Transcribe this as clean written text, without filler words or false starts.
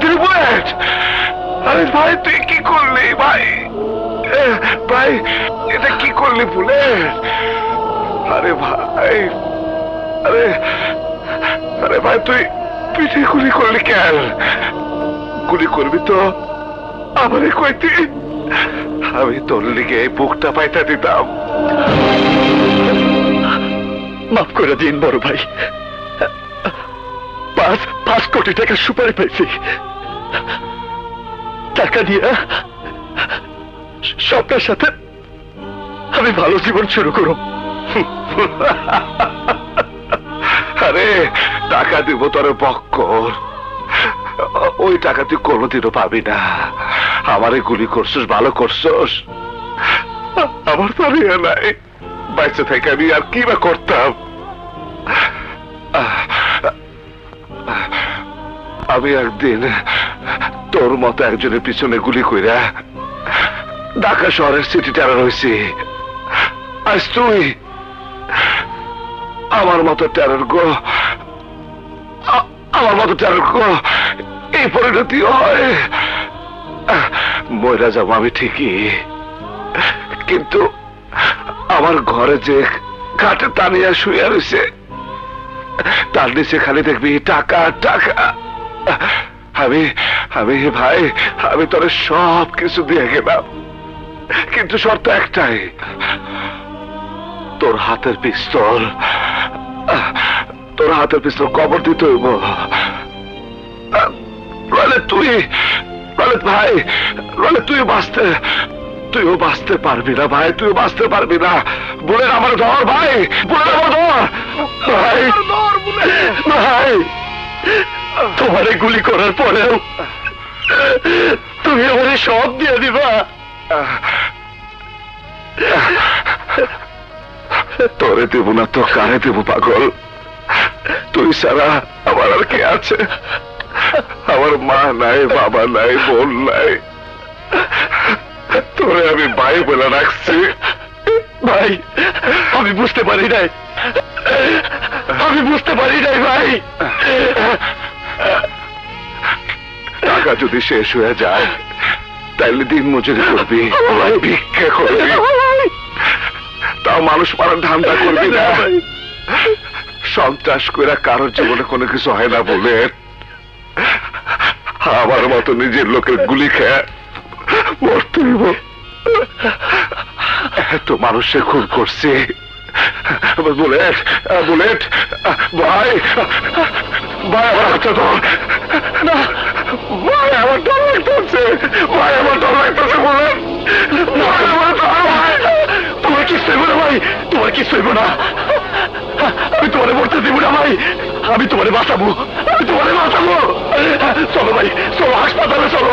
তুই বুলেট! আরে ভাই তুই কি করলি ভাই? ভাই এটা কি করলি বুলেট? আরে ভাই, আরে আরে ভাই তুই পিঠে গুলি করলি কেন? গুলি করবি তো আমারে কইতি, আমি তোর লিগে এই বুকটা পাইতা দিতাম। মাফ করে দিন বড় ভাই, 5 কোটি টাকা সুপারি পাইছি, টাকা দিয়ে স্বপ্নের সাথে আমি ভালো জীবন শুরু করব। আরে টাকা দিব তোর বক্কর, ওই টাকা তুই কোনোদিনও পাবি না। আমারে গুলি করছস, ভালো করছস, আমার তো আর ইয়ে নাই, বাইচে থেকে আমি আর কি বা করতাম। আমি একদিন তোর মতো একজনের পিছনে গুলি কইরা ঢাকা শহরের সিটি টেরর হয়েছি। আজ তুই আমার মতো টেরর গো, আমার মতো টেরর গো এই পরিণতি হয়। মইরা যাবো আমি ঠিকই, কিন্তু আমার ঘরে যে খাটে টানিয়া শুয়ে রয়েছে তার নিচে খালি দেখবি টাকা টাকা। আমি আমি ভাই আমি তোর সব কিছু দিয়ে গেলাম, কিন্তু শর্ত একটাই, তোর হাতের পিস্তল কবর দিতে হইব। ভাই তুইও বাঁচতে পারবি না ভাই, তুইও বাঁচতে পারবি না। বলে আমার ধর ভাই, বলে আমার ধর ভাই, ভাই তোমারে গুলি করার পরেও তুমি আমারে সব দিয়ে দিবা? তোরে দেব না তো কারে দেব পাগল? তুই ছাড়া আমার আর কে আছে? আমার মা নাই, বাবা নাই, বোন নাই, তোরে আমি ভাই বলে রাখছি। ভাই আমি বুঝতে পারি নাই, ভাই। টাকা যদি শেষ হয়ে যায় তাইলে দিন মজুরি করবি, ভিক্ষা করবি, তাও মানুষ মারার ধান্দা করবি না। সন্ত্রাস করে কারোর জীবনে কোনো কিছু হয় না বলে আমার মতো নিজের লোকের গুলি খেয়ে মরতে হইব। এত মানুষের খুন করছে। বুলেট বুলেট ভাই, ভাই আমার হাতটা ধর না, ভাই আমার ডর লাগতেছে, ভাই আমার ডর লাগতেছে বুলেট, তোমার কি সইব না ভাই, তোমার কি সইব না? আমি তোমারে মরতে দিব না ভাই, আমি তোমারে বাঁচাবো, চলো ভাই, চলো হাসপাতালে চলো।